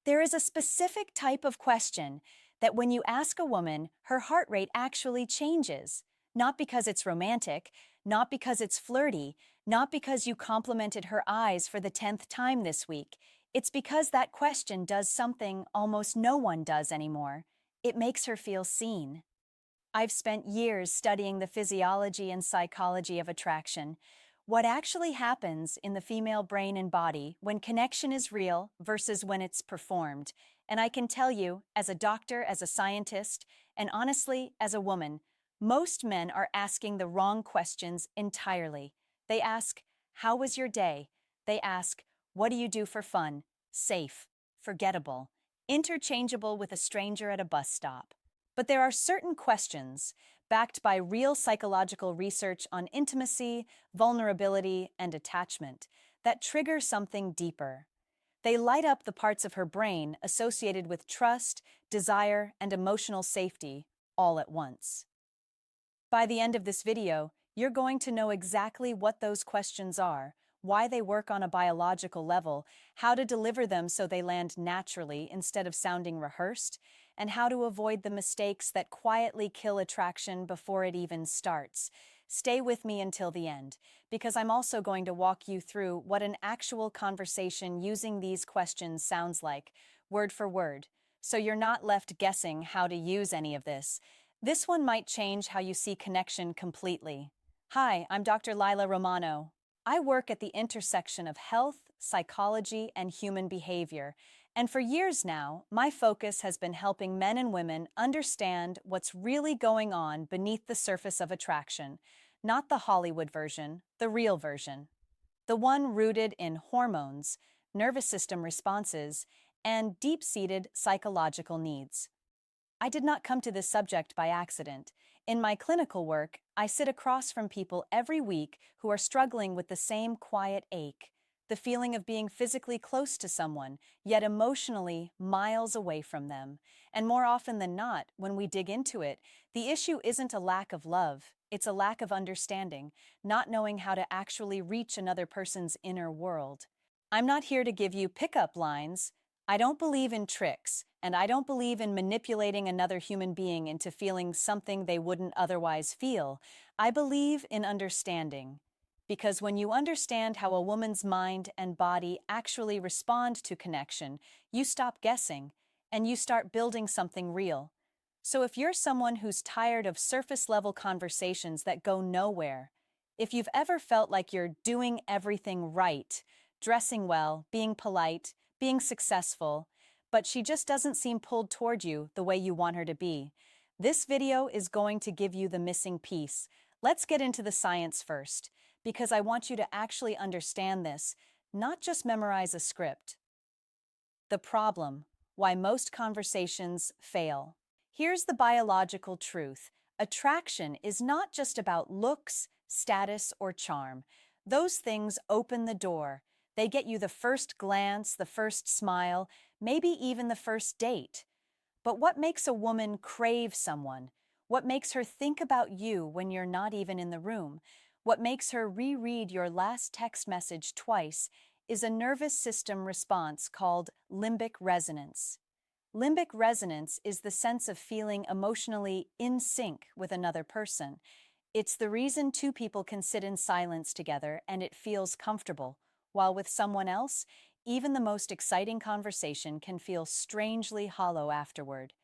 There is a specific type of question that when you ask a woman, her heart rate actually changes. Not because it's romantic, not because it's flirty, not because you complimented her eyes for the 10th time this week. It's because that question does something almost no one does anymore. It makes her feel seen. I've spent years studying the physiology and psychology of attraction. What actually happens in the female brain and body when connection is real versus when it's performed. And I can tell you, as a doctor, as a scientist, and honestly, as a woman, most men are asking the wrong questions entirely. They ask, "How was your day?" They ask, "What do you do for fun?" Safe, forgettable, interchangeable with a stranger at a bus stop. But there are certain questions, backed by real psychological research on intimacy, vulnerability, and attachment, that trigger something deeper. They light up the parts of her brain associated with trust, desire, and emotional safety all at once. By the end of this video, you're going to know exactly what those questions are, why they work on a biological level, how to deliver them so they land naturally instead of sounding rehearsed, and how to avoid the mistakes that quietly kill attraction before it even starts. Stay with me until the end, because I'm also going to walk you through what an actual conversation using these questions sounds like, word for word, so you're not left guessing how to use any of this. This one might change how you see connection completely. Hi, I'm Dr. Lila Romano. I work at the intersection of health, psychology, and human behavior. And for years now, my focus has been helping men and women understand what's really going on beneath the surface of attraction. Not the Hollywood version, the real version. The one rooted in hormones, nervous system responses, and deep-seated psychological needs. I did not come to this subject by accident. In my clinical work, I sit across from people every week who are struggling with the same quiet ache, the feeling of being physically close to someone, yet emotionally miles away from them. And more often than not, when we dig into it, the issue isn't a lack of love, it's a lack of understanding, not knowing how to actually reach another person's inner world. I'm not here to give you pickup lines. I don't believe in tricks, and I don't believe in manipulating another human being into feeling something they wouldn't otherwise feel. I believe in understanding. Because when you understand how a woman's mind and body actually respond to connection, you stop guessing, and you start building something real. So if you're someone who's tired of surface-level conversations that go nowhere, if you've ever felt like you're doing everything right, dressing well, being polite, being successful, but she just doesn't seem pulled toward you the way you want her to be, this video is going to give you the missing piece. Let's get into the science first, because I want you to actually understand this, not just memorize a script. The problem: why most conversations fail. Here's the biological truth. Attraction is not just about looks, status, or charm. Those things open the door. They get you the first glance, the first smile, maybe even the first date. But what makes a woman crave someone? What makes her think about you when you're not even in the room? What makes her reread your last text message twice is a nervous system response called limbic resonance. Limbic resonance is the sense of feeling emotionally in sync with another person. It's the reason two people can sit in silence together and it feels comfortable, while with someone else, even the most exciting conversation can feel strangely hollow afterward.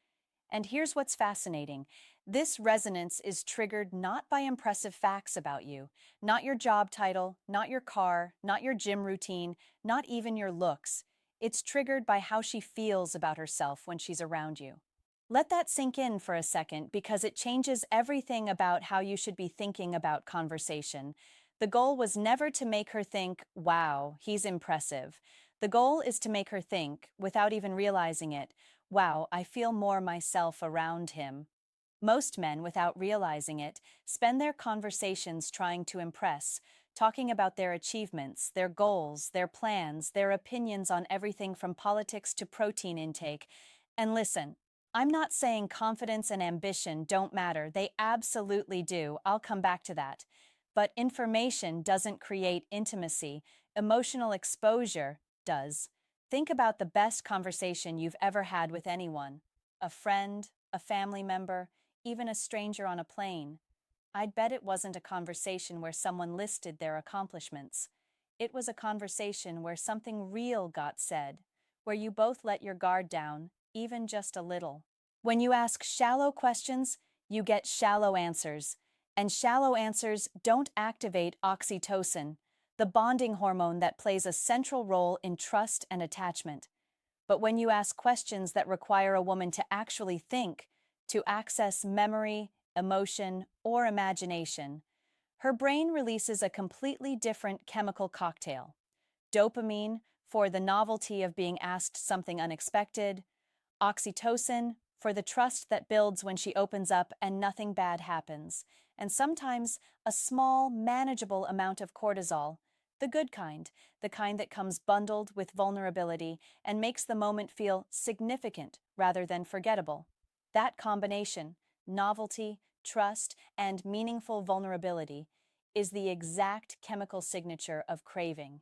And here's what's fascinating. This resonance is triggered not by impressive facts about you, not your job title, not your car, not your gym routine, not even your looks. It's triggered by how she feels about herself when she's around you. Let that sink in for a second because it changes everything about how you should be thinking about conversation. The goal was never to make her think, "Wow, he's impressive." The goal is to make her think, without even realizing it, "Wow, I feel more myself around him." Most men, without realizing it, spend their conversations trying to impress, talking about their achievements, their goals, their plans, their opinions on everything from politics to protein intake. And listen, I'm not saying confidence and ambition don't matter. They absolutely do. I'll come back to that. But information doesn't create intimacy. Emotional exposure does. Think about the best conversation you've ever had with anyone, a friend, a family member, even a stranger on a plane. I'd bet it wasn't a conversation where someone listed their accomplishments. It was a conversation where something real got said, where you both let your guard down, even just a little. When you ask shallow questions, you get shallow answers, and shallow answers don't activate oxytocin, the bonding hormone that plays a central role in trust and attachment. But when you ask questions that require a woman to actually think, to access memory, emotion, or imagination, her brain releases a completely different chemical cocktail. Dopamine for the novelty of being asked something unexpected, oxytocin for the trust that builds when she opens up and nothing bad happens, and sometimes a small, manageable amount of cortisol, the good kind, the kind that comes bundled with vulnerability and makes the moment feel significant rather than forgettable. That combination, novelty, trust, and meaningful vulnerability, is the exact chemical signature of craving.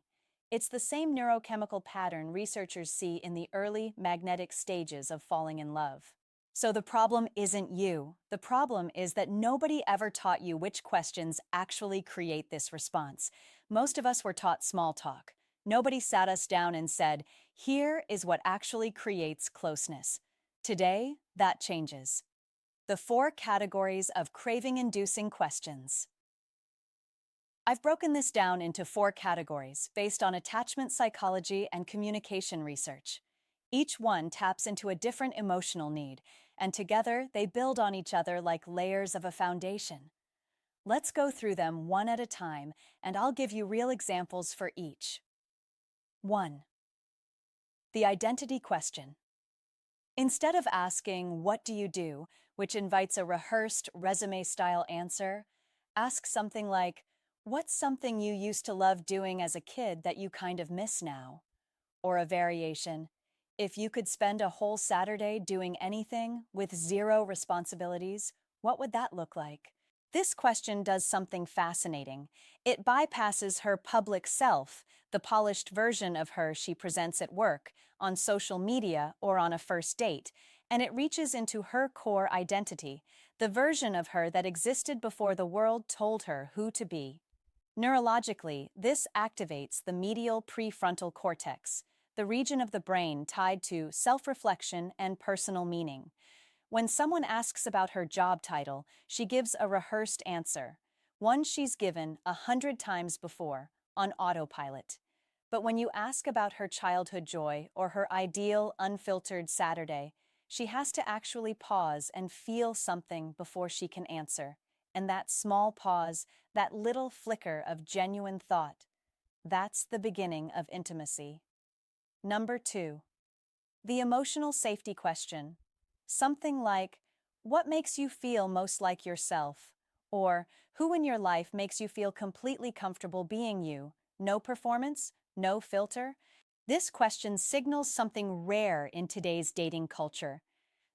It's the same neurochemical pattern researchers see in the early magnetic stages of falling in love. So the problem isn't you. The problem is that nobody ever taught you which questions actually create this response. Most of us were taught small talk. Nobody sat us down and said, here is what actually creates closeness. Today, that changes. The 4 categories of craving-inducing questions. I've broken this down into 4 categories based on attachment psychology and communication research. Each one taps into a different emotional need, and together they build on each other like layers of a foundation. Let's go through them one at a time, and I'll give you real examples for each. 1. The identity question. Instead of asking, "What do you do?" which invites a rehearsed resume-style answer, ask something like, "What's something you used to love doing as a kid that you kind of miss now?" Or a variation, "If you could spend a whole Saturday doing anything with 0 responsibilities, what would that look like?" This question does something fascinating. It bypasses her public self, the polished version of her she presents at work, on social media, or on a first date, and it reaches into her core identity, the version of her that existed before the world told her who to be. Neurologically, this activates the medial prefrontal cortex, the region of the brain tied to self-reflection and personal meaning. When someone asks about her job title, she gives a rehearsed answer, one she's given 100 times before, on autopilot. But when you ask about her childhood joy or her ideal, unfiltered Saturday, she has to actually pause and feel something before she can answer. And that small pause, that little flicker of genuine thought, that's the beginning of intimacy. Number 2. The emotional safety question. Something like, "What makes you feel most like yourself?" Or, "Who in your life makes you feel completely comfortable being you? No performance? No filter?" This question signals something rare in today's dating culture,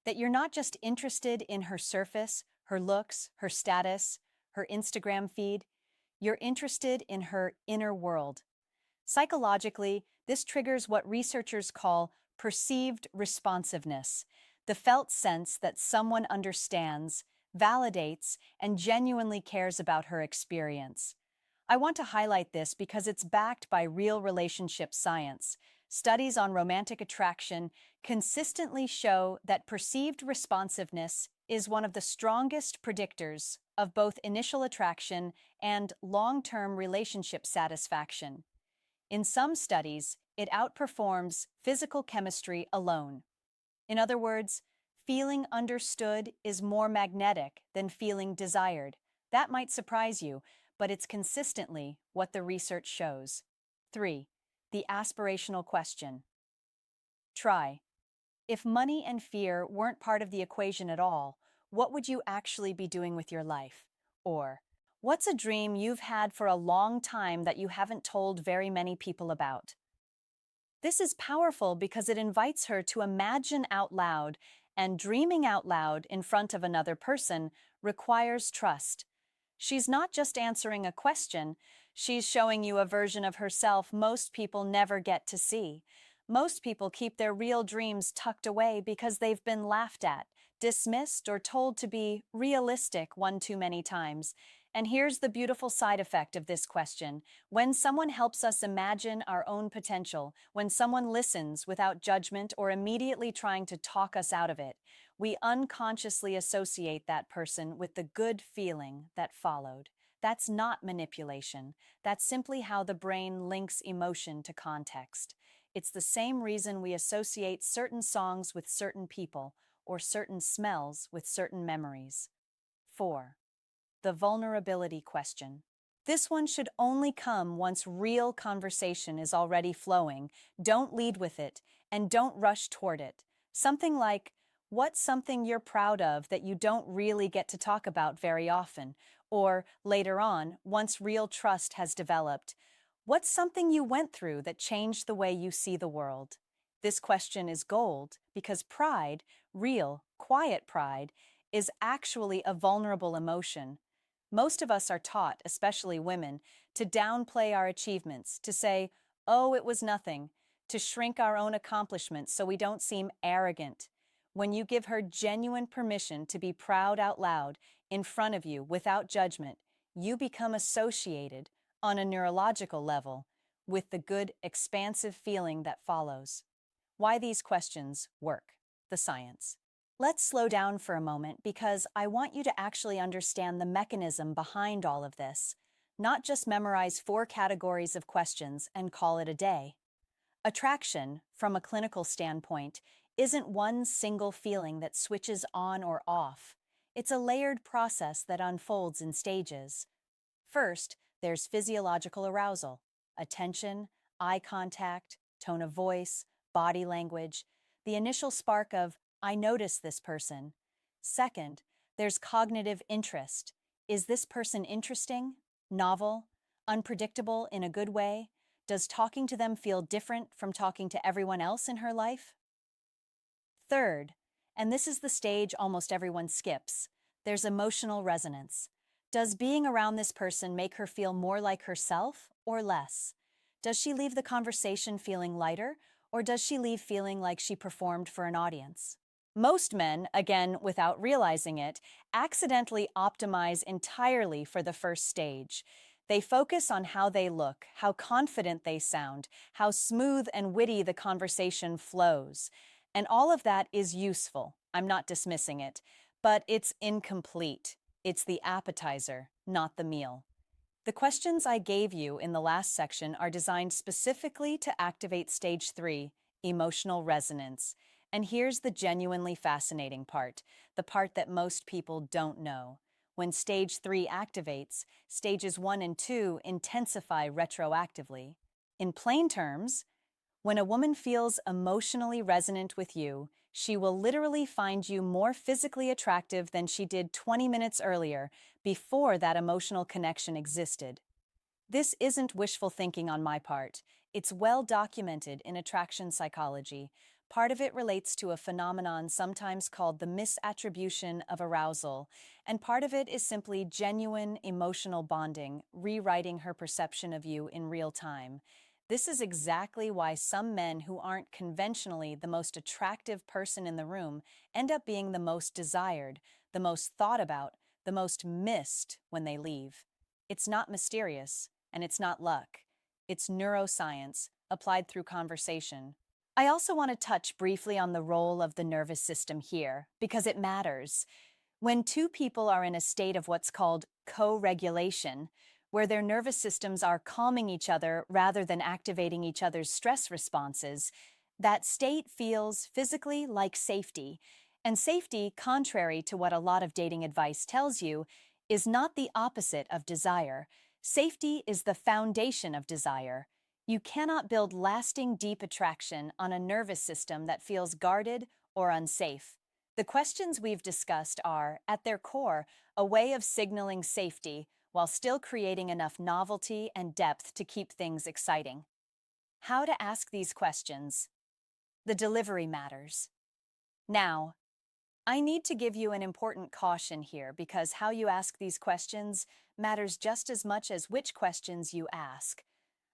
that you're not just interested in her surface, her looks, her status, her Instagram feed. You're interested in her inner world. Psychologically, this triggers what researchers call perceived responsiveness, the felt sense that someone understands, validates, and genuinely cares about her experience. I want to highlight this because it's backed by real relationship science. Studies on romantic attraction consistently show that perceived responsiveness is one of the strongest predictors of both initial attraction and long-term relationship satisfaction. In some studies, it outperforms physical chemistry alone. In other words, feeling understood is more magnetic than feeling desired. That might surprise you, but it's consistently what the research shows. 3. The aspirational question. Try. If money and fear weren't part of the equation at all, what would you actually be doing with your life? Or, what's a dream you've had for a long time that you haven't told very many people about? This is powerful because it invites her to imagine out loud, and dreaming out loud in front of another person requires trust. She's not just answering a question, she's showing you a version of herself most people never get to see. Most people keep their real dreams tucked away because they've been laughed at, dismissed, or told to be realistic one too many times. And here's the beautiful side effect of this question. When someone helps us imagine our own potential, when someone listens without judgment or immediately trying to talk us out of it, we unconsciously associate that person with the good feeling that followed. That's not manipulation. That's simply how the brain links emotion to context. It's the same reason we associate certain songs with certain people or certain smells with certain memories. 4. The vulnerability question. This one should only come once real conversation is already flowing. Don't lead with it, and don't rush toward it. Something like, what's something you're proud of that you don't really get to talk about very often? Or later on, once real trust has developed, what's something you went through that changed the way you see the world? This question is gold because pride, real, quiet pride, is actually a vulnerable emotion. Most of us are taught, especially women, to downplay our achievements, to say, oh, it was nothing, to shrink our own accomplishments so we don't seem arrogant. When you give her genuine permission to be proud out loud in front of you without judgment, you become associated, on a neurological level, with the good, expansive feeling that follows. Why these questions work. The science. Let's slow down for a moment because I want you to actually understand the mechanism behind all of this, not just memorize 4 categories of questions and call it a day. Attraction, from a clinical standpoint, isn't one single feeling that switches on or off. It's a layered process that unfolds in stages. First, there's physiological arousal, attention, eye contact, tone of voice, body language, the initial spark of, I notice this person. Second, there's cognitive interest. Is this person interesting, novel, unpredictable in a good way? Does talking to them feel different from talking to everyone else in her life? Third, and this is the stage almost everyone skips, there's emotional resonance. Does being around this person make her feel more like herself or less? Does she leave the conversation feeling lighter, or does she leave feeling like she performed for an audience? Most men, again without realizing it, accidentally optimize entirely for the first stage. They focus on how they look, how confident they sound, how smooth and witty the conversation flows. And all of that is useful. I'm not dismissing it, but it's incomplete. It's the appetizer, not the meal. The questions I gave you in the last section are designed specifically to activate stage 3, emotional resonance. And here's the genuinely fascinating part, the part that most people don't know. When stage 3 activates, stages 1 and 2 intensify retroactively. In plain terms, when a woman feels emotionally resonant with you, she will literally find you more physically attractive than she did 20 minutes earlier, before that emotional connection existed. This isn't wishful thinking on my part. It's well documented in attraction psychology. Part of it relates to a phenomenon sometimes called the misattribution of arousal, and part of it is simply genuine emotional bonding, rewriting her perception of you in real time. This is exactly why some men who aren't conventionally the most attractive person in the room end up being the most desired, the most thought about, the most missed when they leave. It's not mysterious, and it's not luck. It's neuroscience applied through conversation. I also want to touch briefly on the role of the nervous system here, because it matters. When 2 people are in a state of what's called co-regulation, where their nervous systems are calming each other rather than activating each other's stress responses, that state feels physically like safety. And safety, contrary to what a lot of dating advice tells you, is not the opposite of desire. Safety is the foundation of desire. You cannot build lasting, deep attraction on a nervous system that feels guarded or unsafe. The questions we've discussed are, at their core, a way of signaling safety while still creating enough novelty and depth to keep things exciting. How to ask these questions. The delivery matters. Now, I need to give you an important caution here because how you ask these questions matters just as much as which questions you ask.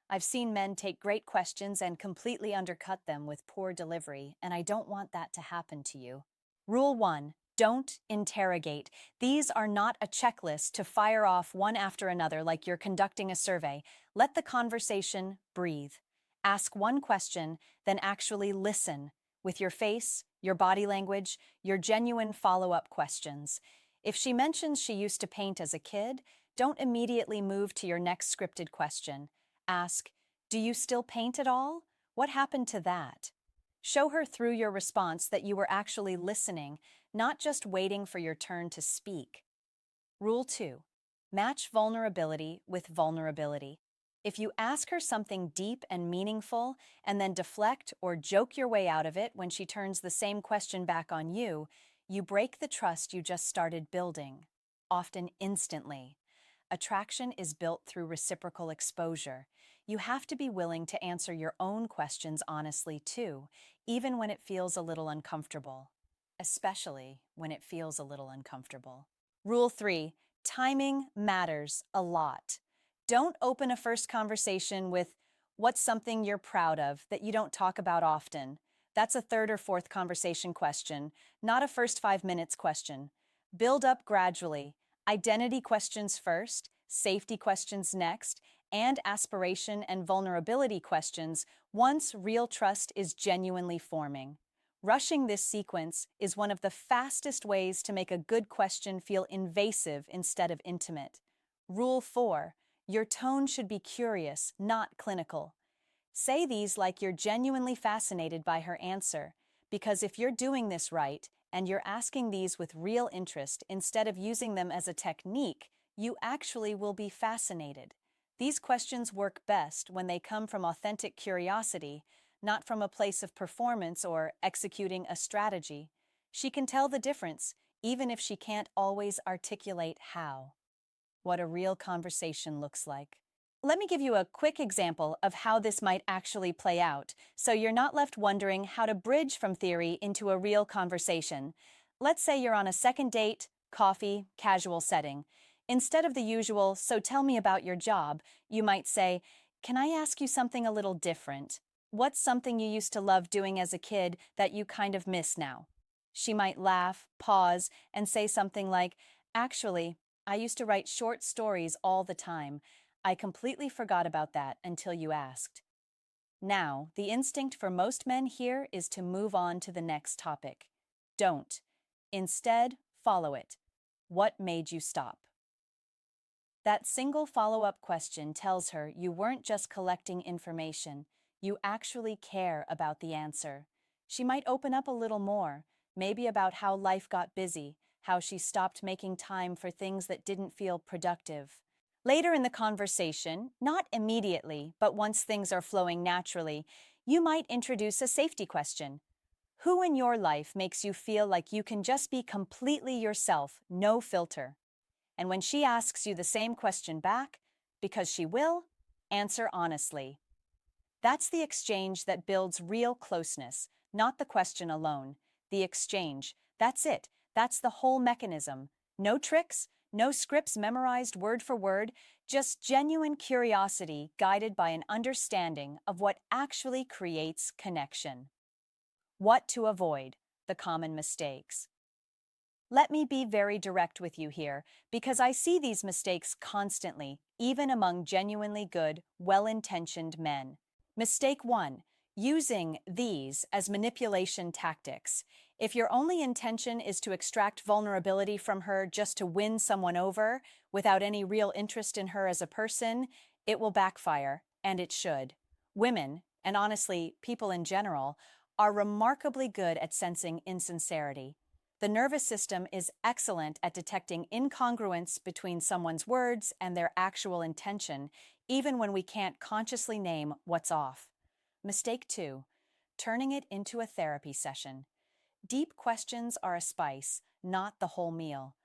I've seen men take great questions and completely undercut them with poor delivery, and I don't want that to happen to you. Rule 1. Don't interrogate. These are not a checklist to fire off one after another like you're conducting a survey. Let the conversation breathe. Ask one question, then actually listen with your face, your body language, your genuine follow-up questions. If she mentions she used to paint as a kid, don't immediately move to your next scripted question. Ask, do you still paint at all? What happened to that? Show her through your response that you were actually listening, not just waiting for your turn to speak. Rule 2. Match vulnerability with vulnerability. If you ask her something deep and meaningful and then deflect or joke your way out of it when she turns the same question back on you, you break the trust you just started building, often instantly. Attraction is built through reciprocal exposure. You have to be willing to answer your own questions honestly too, even when it feels a little uncomfortable. Especially when it feels a little uncomfortable. Rule 3. Timing matters a lot. Don't open a first conversation with, what's something you're proud of that you don't talk about often? That's a third or fourth conversation question, not a first 5 minutes question. Build up gradually. Identity questions first, safety questions next, and aspiration and vulnerability questions once real trust is genuinely forming. Rushing this sequence is one of the fastest ways to make a good question feel invasive instead of intimate. Rule 4. Your tone should be curious, not clinical. Say these like you're genuinely fascinated by her answer, because if you're doing this right, and you're asking these with real interest instead of using them as a technique, you actually will be fascinated. These questions work best when they come from authentic curiosity, not from a place of performance or executing a strategy. She can tell the difference, even if she can't always articulate how. What a real conversation looks like. Let me give you a quick example of how this might actually play out, so you're not left wondering how to bridge from theory into a real conversation. Let's say you're on a second date, coffee, casual setting. Instead of the usual, so tell me about your job, you might say, can I ask you something a little different? What's something you used to love doing as a kid that you kind of miss now? She might laugh, pause, and say something like, actually, I used to write short stories all the time. I completely forgot about that until you asked. Now, the instinct for most men here is to move on to the next topic. Don't. Instead, follow it. What made you stop? That single follow-up question tells her you weren't just collecting information, you actually care about the answer. She might open up a little more, maybe about how life got busy, how she stopped making time for things that didn't feel productive. Later in the conversation, not immediately, but once things are flowing naturally, you might introduce a safety question. Who in your life makes you feel like you can just be completely yourself, no filter? And when she asks you the same question back, because she will, answer honestly. That's the exchange that builds real closeness, not the question alone. The exchange, that's it. That's the whole mechanism. No tricks, no scripts memorized word for word, just genuine curiosity guided by an understanding of what actually creates connection. What to avoid, the common mistakes. Let me be very direct with you here, because I see these mistakes constantly, even among genuinely good, well-intentioned men. Mistake 1. Using these as manipulation tactics. If your only intention is to extract vulnerability from her just to win someone over, without any real interest in her as a person, it will backfire, and it should. Women, and honestly, people in general, are remarkably good at sensing insincerity. The nervous system is excellent at detecting incongruence between someone's words and their actual intention, even when we can't consciously name what's off. Mistake 2. Turning it into a therapy session. Deep questions are a spice, not the whole meal.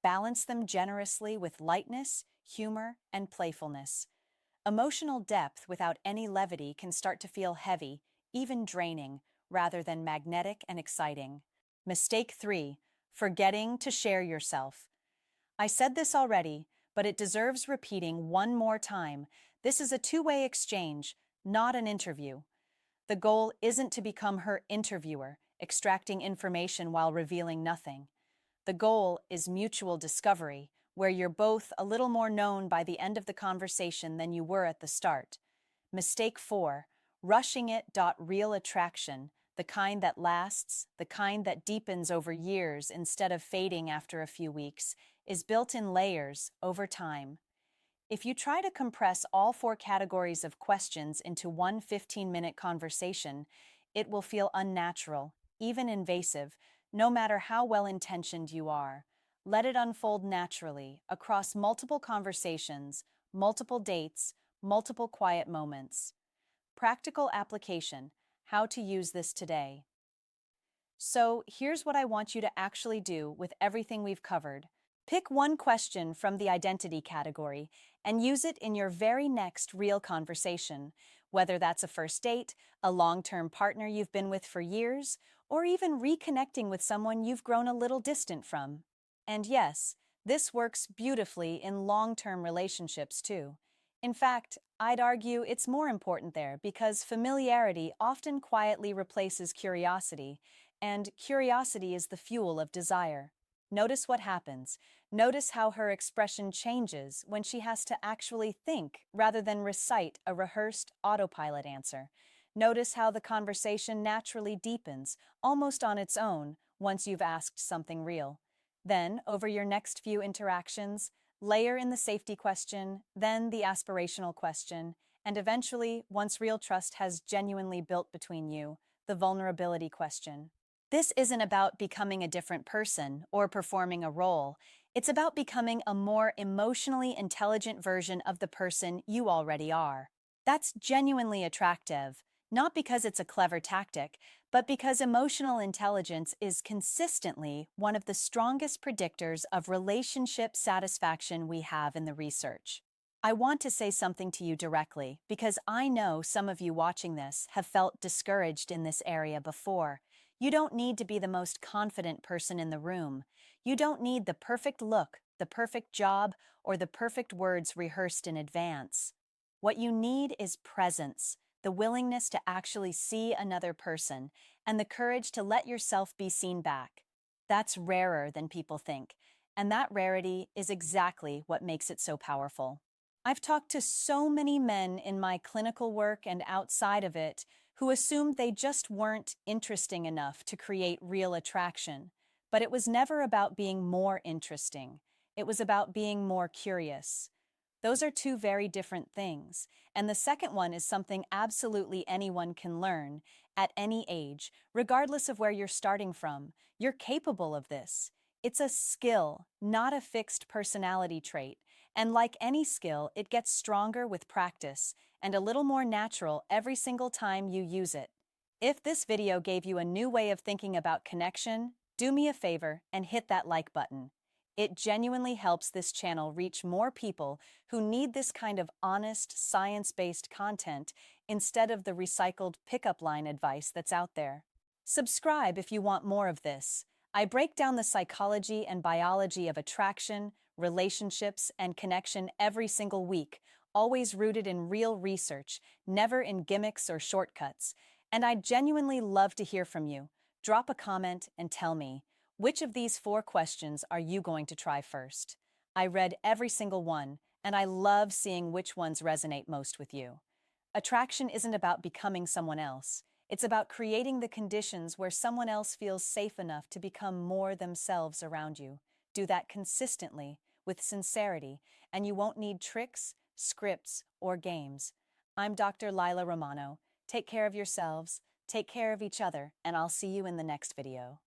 Balance them generously with lightness, humor, and playfulness. Emotional depth without any levity can start to feel heavy, even draining, rather than magnetic and exciting. Mistake 3. Forgetting to share yourself. I said this already, but it deserves repeating one more time. This is a two-way exchange, not an interview. The goal isn't to become her interviewer, extracting information while revealing nothing. The goal is mutual discovery, where you're both a little more known by the end of the conversation than you were at the start. Mistake 4, rushing it. Real attraction, the kind that lasts, the kind that deepens over years instead of fading after a few weeks, is built in layers over time. If you try to compress all four categories of questions into one 15-minute conversation, it will feel unnatural, even invasive, no matter how well-intentioned you are. Let it unfold naturally, across multiple conversations, multiple dates, multiple quiet moments. Practical application: how to use this today. So here's what I want you to actually do with everything we've covered. Pick one question from the identity category and use it in your very next real conversation, whether that's a first date, a long-term partner you've been with for years, or even reconnecting with someone you've grown a little distant from. And yes, this works beautifully in long-term relationships too. In fact, I'd argue it's more important there because familiarity often quietly replaces curiosity, and curiosity is the fuel of desire. Notice what happens. Notice how her expression changes when she has to actually think rather than recite a rehearsed autopilot answer. Notice how the conversation naturally deepens, almost on its own, once you've asked something real. Then, over your next few interactions, layer in the safety question, then the aspirational question, and eventually, once real trust has genuinely built between you, the vulnerability question. This isn't about becoming a different person or performing a role. It's about becoming a more emotionally intelligent version of the person you already are. That's genuinely attractive, not because it's a clever tactic, but because emotional intelligence is consistently one of the strongest predictors of relationship satisfaction we have in the research. I want to say something to you directly because I know some of you watching this have felt discouraged in this area before. You don't need to be the most confident person in the room. You don't need the perfect look, the perfect job, or the perfect words rehearsed in advance. What you need is presence, the willingness to actually see another person, and the courage to let yourself be seen back. That's rarer than people think, and that rarity is exactly what makes it so powerful. I've talked to so many men in my clinical work and outside of it who assumed they just weren't interesting enough to create real attraction. But it was never about being more interesting. It was about being more curious. Those are two very different things, and the second one is something absolutely anyone can learn at any age, regardless of where you're starting from. You're capable of this. It's a skill, not a fixed personality trait, and like any skill, it gets stronger with practice and a little more natural every single time you use it. If this video gave you a new way of thinking about connection, do me a favor and hit that like button. It genuinely helps this channel reach more people who need this kind of honest, science-based content instead of the recycled pickup line advice that's out there. Subscribe if you want more of this. I break down the psychology and biology of attraction, relationships, and connection every single week, always rooted in real research, never in gimmicks or shortcuts. And I'd genuinely love to hear from you. Drop a comment and tell me, which of these 4 questions are you going to try first? I read every single one, and I love seeing which ones resonate most with you. Attraction isn't about becoming someone else. It's about creating the conditions where someone else feels safe enough to become more themselves around you. Do that consistently, with sincerity, and you won't need tricks, scripts, or games. I'm Dr. Lila Romano. Take care of yourselves, take care of each other, and I'll see you in the next video.